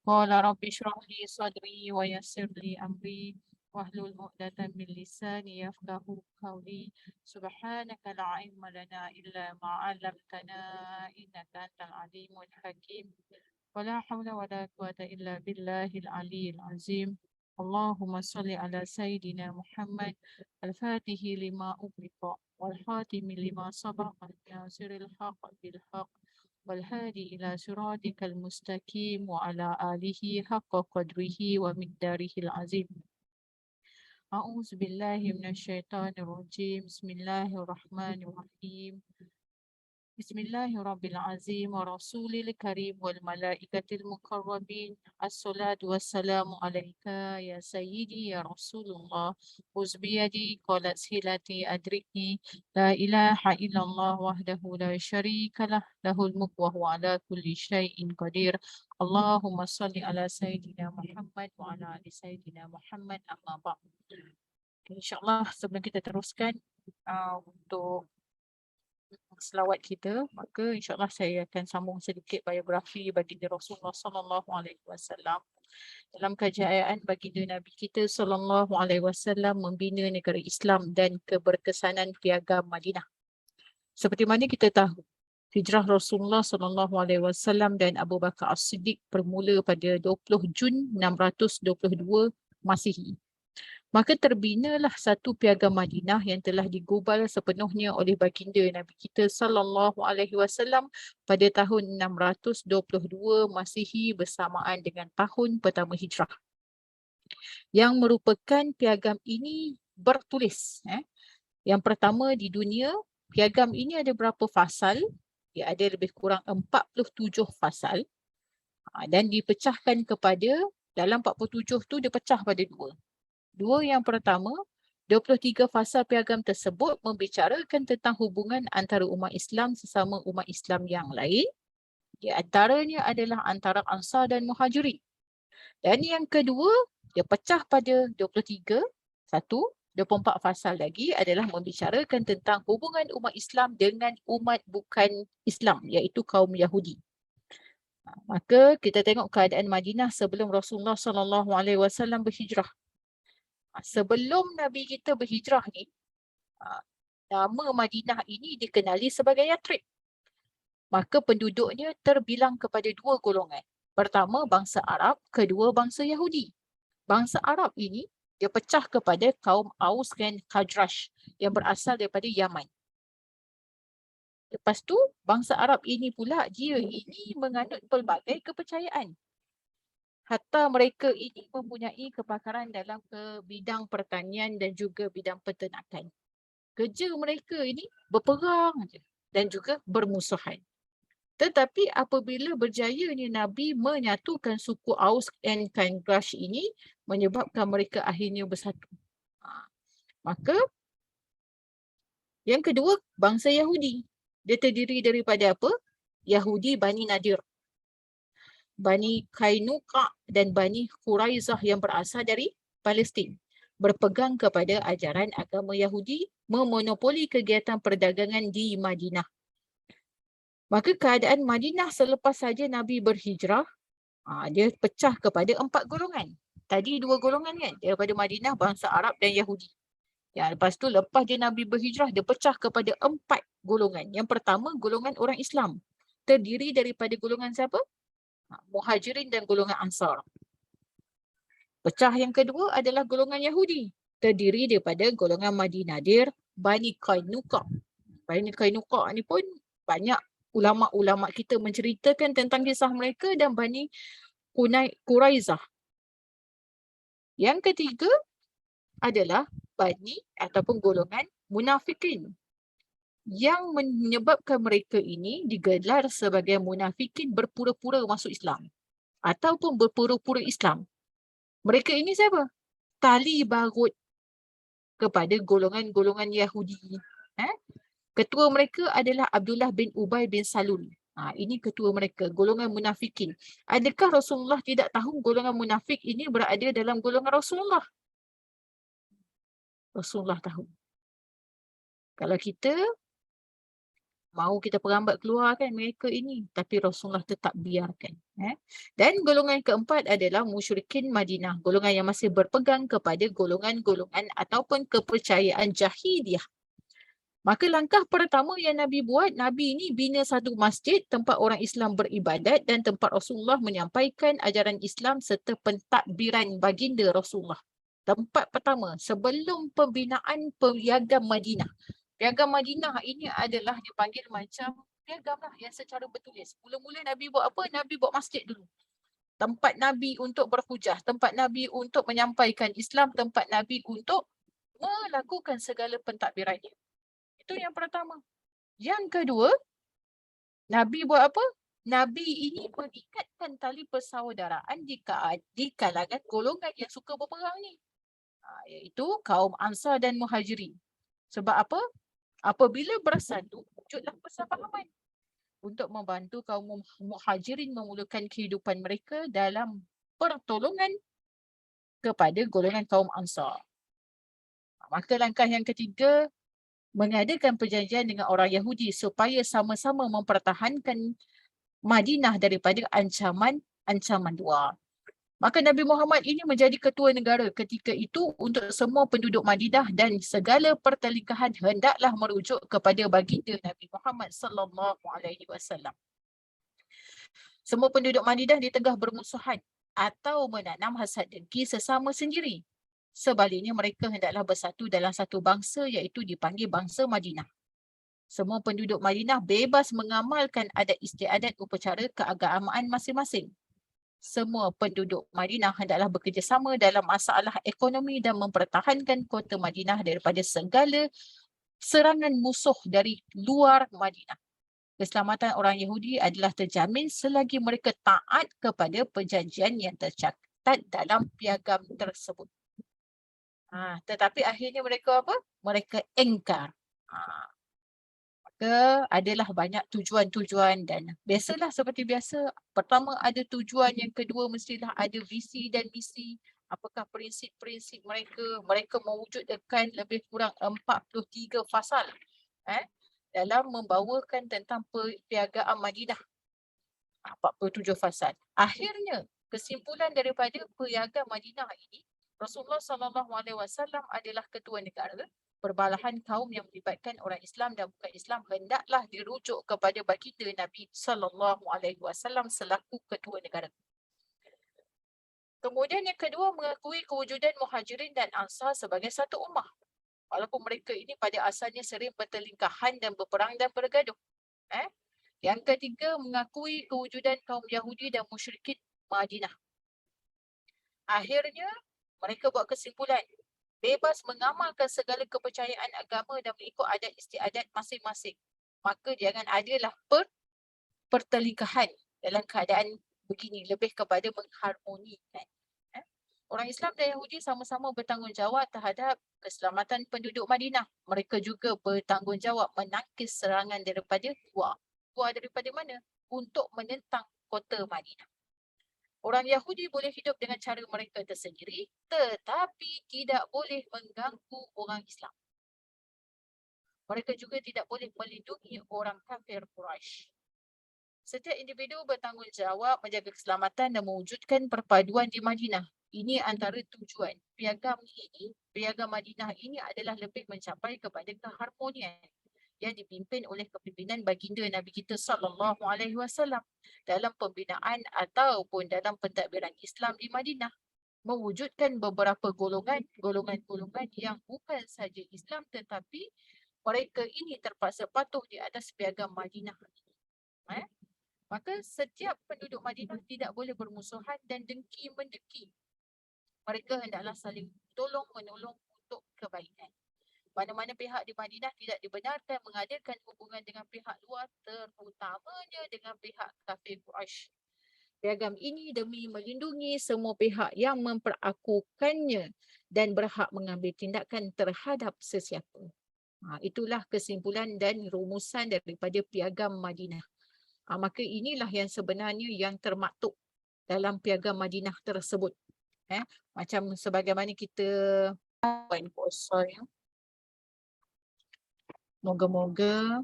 Qala rabbi shrah li sadri wa yassir li amri wahlul 'uqdatam min lisani yafqahu qawli. Subhanaka la ilma lana illa ma 'allamtana innaka antal alimul hakim. Wala haula wala quwata illa billahil aliyyil azim. Allahumma salli ala sayyidina Muhammad al-fatihi lima ughliqa wal khatimi lima sabaqa nasiril haqq bil haqq والهادي إلى صراطك المستقيم وعلى آله حق قدره ومقداره العظيم. أعوذ بالله من الشيطان الرجيم. بسم الله الرحمن الرحيم. بسم الله رب العظيم ورسول الكريم والملائكة المقربين. الصلاة والسلام عليك يا سيدي يا رسول الله. خذ بيدي قالت هلتي أدركني. لا إله إلا الله وحده لا شريك له له الملك وهو على كل شيء قدير. اللهم صل على سيدنا محمد وعلى آل سيدنا محمد أما بعد. InsyaAllah sebelum kita teruskan untuk selawat kita, maka insyaAllah saya akan sambung sedikit biografi baginda Rasulullah sallallahu alaihi wasallam. Dalam kejayaan baginda Nabi kita sallallahu alaihi wasallam membina negara Islam dan keberkesanan piagam Madinah. Seperti mana kita tahu, hijrah Rasulullah sallallahu alaihi wasallam dan Abu Bakar As-Siddiq bermula pada 20 Jun 622 Masihi. Maka terbinalah satu piagam Madinah yang telah digubal sepenuhnya oleh baginda Nabi kita sallallahu alaihi wasallam pada tahun 622 Masihi bersamaan dengan tahun pertama hijrah. Yang merupakan piagam ini bertulis. Yang pertama di dunia, piagam ini ada berapa fasal? Dia ada lebih kurang 47 fasal dan dipecahkan kepada, dalam 47 tu dia pecah pada dua. Dua yang pertama, 23 fasal piagam tersebut membicarakan tentang hubungan antara umat Islam sesama umat Islam yang lain. Di antaranya adalah antara Ansar dan Muhajirin. Dan yang kedua, dia pecah pada 23. 24 fasal lagi adalah membicarakan tentang hubungan umat Islam dengan umat bukan Islam, iaitu kaum Yahudi. Maka kita tengok keadaan Madinah sebelum Rasulullah SAW berhijrah. Sebelum Nabi kita berhijrah ni, nama Madinah ini dikenali sebagai Yathrib. Maka penduduknya terbilang kepada dua golongan. Pertama, bangsa Arab. Kedua, bangsa Yahudi. Bangsa Arab ini, dia pecah kepada kaum Aus dan Khazraj yang berasal daripada Yaman. Lepas tu, bangsa Arab ini pula, dia ini menganut pelbagai kepercayaan. Hatta mereka ini mempunyai kepakaran dalam bidang pertanian dan juga bidang peternakan. Kerja mereka ini berperang dan juga bermusuhan. Tetapi apabila berjayanya Nabi menyatukan suku Aus dan Khazraj ini, menyebabkan mereka akhirnya bersatu. Maka yang kedua, bangsa Yahudi. Dia terdiri daripada apa? Yahudi Bani Nadir, Bani Qainuqa dan Bani Quraizah yang berasal dari Palestin. Berpegang kepada ajaran agama Yahudi, memonopoli kegiatan perdagangan di Madinah. Maka keadaan Madinah selepas saja Nabi berhijrah, dia pecah kepada 4 golongan. Tadi 2 golongan kan, daripada Madinah, bangsa Arab dan Yahudi. Ya, lepas tu lepas dia Nabi berhijrah, dia pecah kepada 4 golongan. Yang pertama, golongan orang Islam. Terdiri daripada golongan siapa? Muhajirin dan golongan Ansar. Pecah yang kedua adalah golongan Yahudi. Terdiri daripada golongan Bani Nadir, Bani Qainuqa. Bani Qainuqa ni pun banyak ulama-ulama kita menceritakan tentang kisah mereka, dan Bani Quraizah. Yang ketiga adalah Bani ataupun golongan munafikin, yang menyebabkan mereka ini digelar sebagai munafikin berpura-pura masuk Islam ataupun berpura-pura Islam. Mereka ini siapa? Tali barut kepada golongan-golongan Yahudi. Ketua mereka adalah Abdullah bin Ubay bin Salul. Ini ketua mereka, golongan munafikin. Adakah Rasulullah tidak tahu golongan munafik ini berada dalam golongan Rasulullah? Rasulullah tahu. Kalau kita Mau kita perambat keluar kan mereka ini, tapi Rasulullah tetap biarkan. Dan golongan keempat adalah musyrikin Madinah, golongan yang masih berpegang kepada golongan-golongan ataupun kepercayaan jahiliyah. Maka langkah pertama yang Nabi buat, Nabi ini bina satu masjid tempat orang Islam beribadat dan tempat Rasulullah menyampaikan ajaran Islam serta pentadbiran baginda Rasulullah. Tempat pertama sebelum pembinaan piagam Madinah. Piagam Madinah ini adalah dipanggil macam piagam lah yang secara bertulis. Mula-mula Nabi buat apa? Nabi buat masjid dulu. Tempat Nabi untuk berhujah, tempat Nabi untuk menyampaikan Islam, tempat Nabi untuk melakukan segala pentadbirannya. Itu yang pertama. Yang kedua, Nabi buat apa? Nabi ini mengikatkan tali persaudaraan di kalangan golongan yang suka berperang ni. Iaitu kaum Ansar dan Muhajirin. Sebab apa? Apabila bersatu, wujudlah persamaan untuk membantu kaum Muhajirin memulakan kehidupan mereka dalam pertolongan kepada golongan kaum Ansar. Maka langkah yang ketiga, mengadakan perjanjian dengan orang Yahudi supaya sama-sama mempertahankan Madinah daripada ancaman luar. Maka Nabi Muhammad ini menjadi ketua negara ketika itu untuk semua penduduk Madinah dan segala pertelingkahan hendaklah merujuk kepada baginda Nabi Muhammad sallallahu alaihi wasallam. Semua penduduk Madinah di tengah bermusuhan atau menanam hasad dengki sesama sendiri. Sebaliknya mereka hendaklah bersatu dalam satu bangsa iaitu dipanggil bangsa Madinah. Semua penduduk Madinah bebas mengamalkan adat istiadat upacara keagamaan masing-masing. Semua penduduk Madinah hendaklah bekerjasama dalam masalah ekonomi dan mempertahankan kota Madinah daripada segala serangan musuh dari luar Madinah. Keselamatan orang Yahudi adalah terjamin selagi mereka taat kepada perjanjian yang tercatat dalam piagam tersebut. Tetapi akhirnya mereka apa? Mereka engkar. Adalah banyak tujuan-tujuan dan biasalah seperti biasa. Pertama ada tujuan, yang kedua mestilah ada visi dan misi. Apakah prinsip-prinsip mereka? Mereka mewujudkan lebih kurang 43 fasal dalam membawakan tentang piagam Madinah. 47 fasal. Akhirnya kesimpulan daripada piagam Madinah ini, Rasulullah SAW adalah ketua negara. Perbalahan kaum yang melibatkan orang Islam dan bukan Islam hendaklah dirujuk kepada baginda Nabi SAW selaku ketua negara. Kemudian yang kedua, mengakui kewujudan Muhajirin dan Ansar sebagai satu ummah. Walaupun mereka ini pada asalnya sering pertelingkahan dan berperang dan bergaduh. Yang ketiga, mengakui kewujudan kaum Yahudi dan musyrikin Madinah. Akhirnya, mereka buat kesimpulan, bebas mengamalkan segala kepercayaan agama dan mengikut adat istiadat masing-masing. Maka jangan adalah pertelingkahan dalam keadaan begini, lebih kepada mengharmonikan. Orang Islam dan Yahudi sama-sama bertanggungjawab terhadap keselamatan penduduk Madinah. Mereka juga bertanggungjawab menangkis serangan daripada luar. Luar daripada mana? Untuk menentang kota Madinah. Orang Yahudi boleh hidup dengan cara mereka tersendiri, tetapi tidak boleh mengganggu orang Islam. Mereka juga tidak boleh melindungi orang kafir Quraisy. Setiap individu bertanggungjawab menjaga keselamatan dan mewujudkan perpaduan di Madinah. Ini antara tujuan. Piagam Madinah ini adalah lebih mencapai kepada keharmonian yang dipimpin oleh kepimpinan baginda Nabi kita sallallahu alaihi wasallam dalam pembinaan ataupun dalam pentadbiran Islam di Madinah, mewujudkan beberapa golongan yang bukan saja Islam tetapi mereka ini terpaksa patuh di atas piagam Madinah. Maka setiap penduduk Madinah tidak boleh bermusuhan dan dengki-mendengki. Mereka hendaklah saling tolong-menolong untuk kebaikan. Mana-mana pihak di Madinah tidak dibenarkan mengadakan hubungan dengan pihak luar, terutamanya dengan pihak kafir Quraisy. Piagam ini demi melindungi semua pihak yang memperakukannya dan berhak mengambil tindakan terhadap sesiapa. Itulah kesimpulan dan rumusan daripada piagam Madinah. Maka inilah yang sebenarnya yang termaktub dalam piagam Madinah tersebut. Macam sebagaimana kita moga-moga